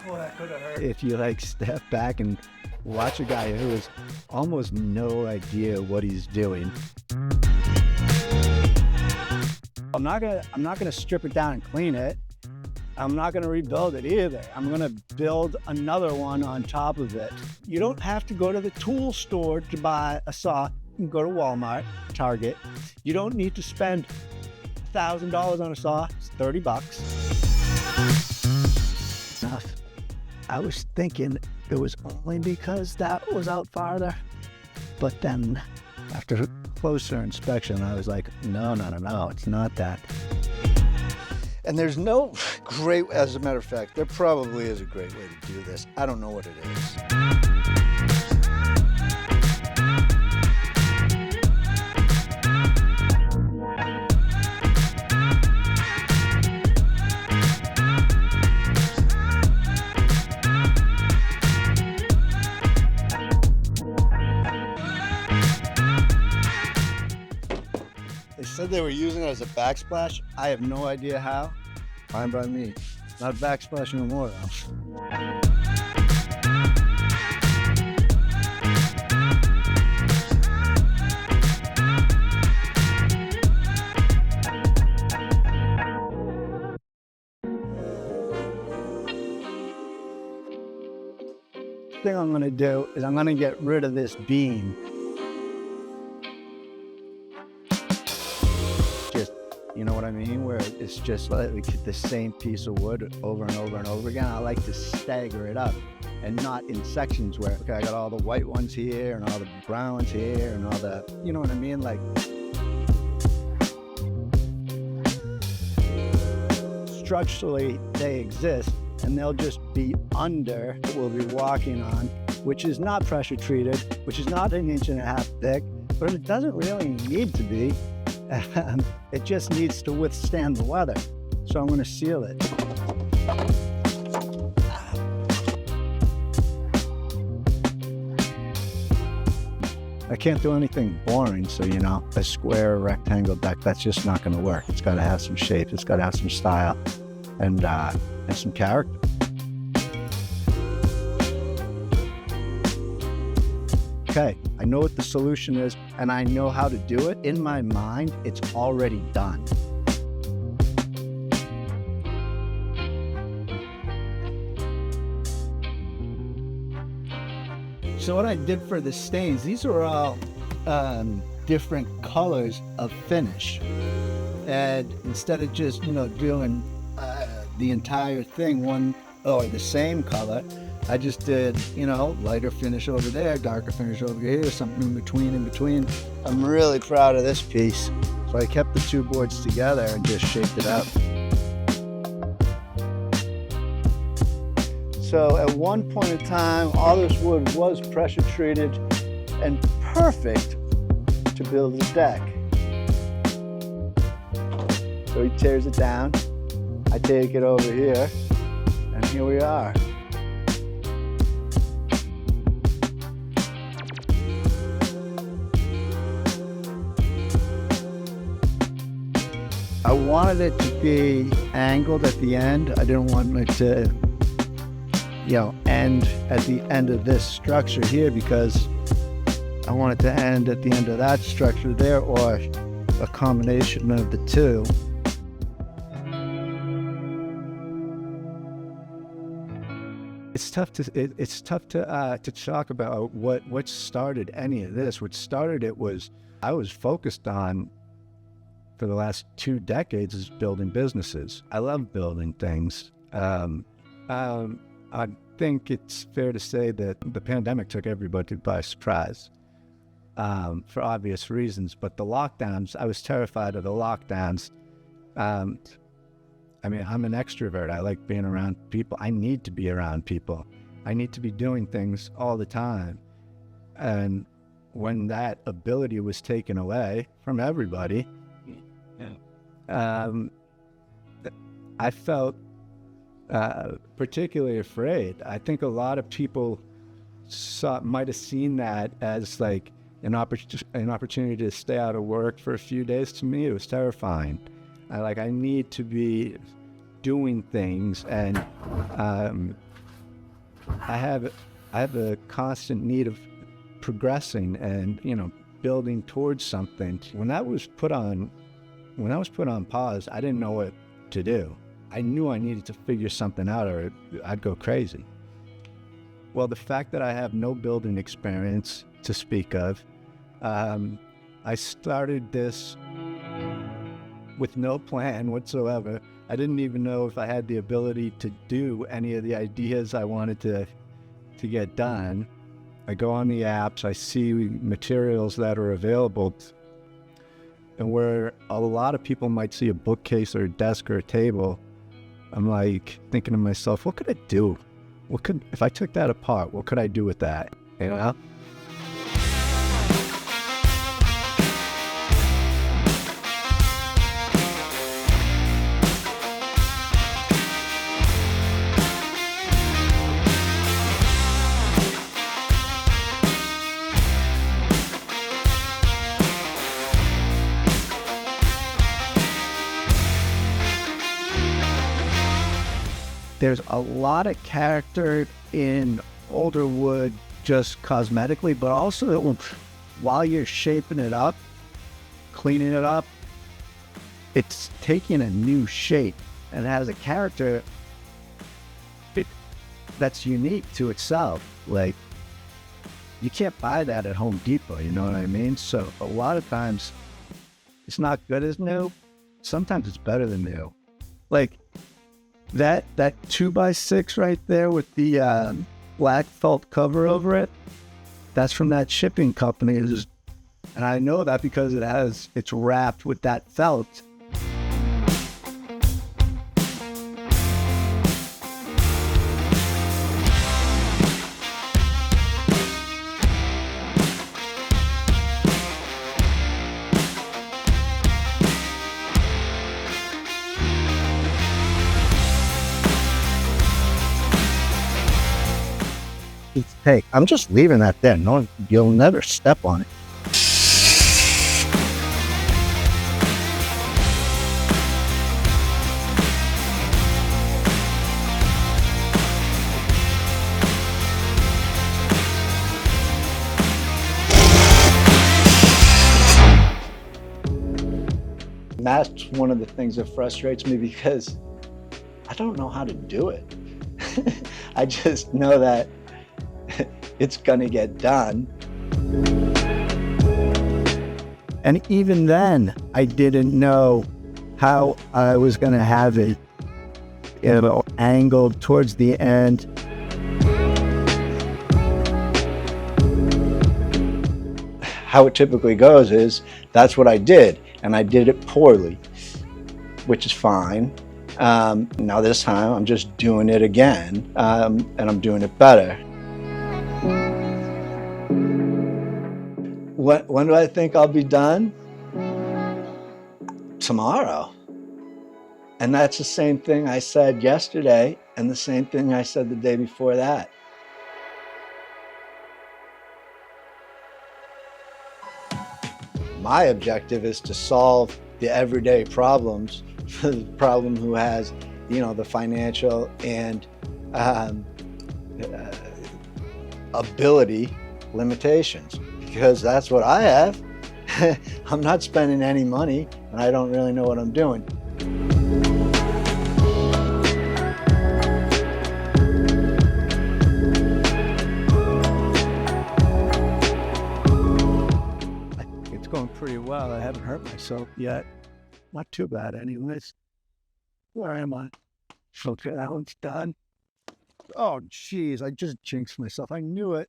Oh, that could have hurt. If you like step back and watch a guy who has almost no idea what he's doing. I'm not gonna strip it down and clean it. I'm not gonna rebuild it either. I'm gonna build another one on top of it. You don't have to go to the tool store to buy a saw. You can go to Walmart, Target. You don't need to spend $1,000 on a saw. It's $30. Enough. I was thinking it was only because that was out farther, but then after closer inspection, I was like, no, it's not that. And there's no great, as a matter of fact, there probably is a great way to do this. I don't know what it is. Said they were using it as a backsplash. I have no idea how. Fine by me. Not a backsplash no more though. The thing I'm gonna do is I'm gonna get rid of this beam. You know what I mean? Where it's just like the same piece of wood over and over and over again. I like to stagger it up and not in sections where, okay, I got all the white ones here and all the brown ones here and all the, you know what I mean? Like, structurally they exist and they'll just be under what we'll be walking on, which is not pressure treated, which is not 1.5 inches thick, but it doesn't really need to be. It just needs to withstand the weather. So I'm going to seal it. I can't do anything boring, so you know, a square rectangle deck, that's just not going to work. It's got to have some shape, it's got to have some style and some character. Okay, I know what the solution is and I know how to do it. In my mind, it's already done. So what I did for the stains, these are all different colors of finish. And instead of just, you know, doing the entire thing the same color, I just did, you know, lighter finish over there, darker finish over here, something in between. I'm really proud of this piece. So I kept the two boards together and just shaped it up. So at one point in time, all this wood was pressure treated and perfect to build the deck. So he tears it down. I take it over here, and here we are. I wanted it to be angled at the end. I didn't want it to, you know, end at the end of this structure here because I want it to end at the end of that structure there or a combination of the two. It's tough to talk about what started any of this. What started it was I was focused on for the last 2 decades is building businesses. I love building things. I think it's fair to say that the pandemic took everybody by surprise for obvious reasons. But the lockdowns, I was terrified of the lockdowns. I mean, I'm an extrovert. I like being around people. I need to be around people. I need to be doing things all the time. And when that ability was taken away from everybody, I felt particularly afraid. I think a lot of people might have seen that as like an opportunity to stay out of work for a few days. To me, it was terrifying. I need to be doing things and I have I have a constant need of progressing and, building towards something. When I was put on pause, I didn't know what to do. I knew I needed to figure something out or I'd go crazy. Well, the fact that I have no building experience to speak of, I started this with no plan whatsoever. I didn't even know if I had the ability to do any of the ideas I wanted to get done. I go on the apps, I see materials that are available, and where a lot of people might see a bookcase or a desk or a table, I'm like thinking to myself, what could I do? If I took that apart, what could I do with that? You know? There's a lot of character in older wood just cosmetically, but also while you're shaping it up, cleaning it up, it's taking a new shape and has a character that's unique to itself. Like, you can't buy that at Home Depot, you know what I mean? So a lot of times it's not good as new. Sometimes it's better than new. Like, that 2x6 right there with the black felt cover over it, that's from that shipping company. And I know that because it's wrapped with that felt. Hey, I'm just leaving that there. No, you'll never step on it. And that's one of the things that frustrates me because I don't know how to do it. I just know that it's gonna get done. And even then, I didn't know how I was gonna have it, angled towards the end. How it typically goes is, that's what I did, and I did it poorly, which is fine. Now this time, I'm just doing it again, and I'm doing it better. When do I think I'll be done? Tomorrow. And that's the same thing I said yesterday and the same thing I said the day before that. My objective is to solve the everyday problems for the problem who has, the financial and ability limitations. Because that's what I have. I'm not spending any money and I don't really know what I'm doing. I think it's going pretty well. I haven't hurt myself yet. Not too bad anyways. Where am I? Okay, that one's done. Oh, geez, I just jinxed myself. I knew it.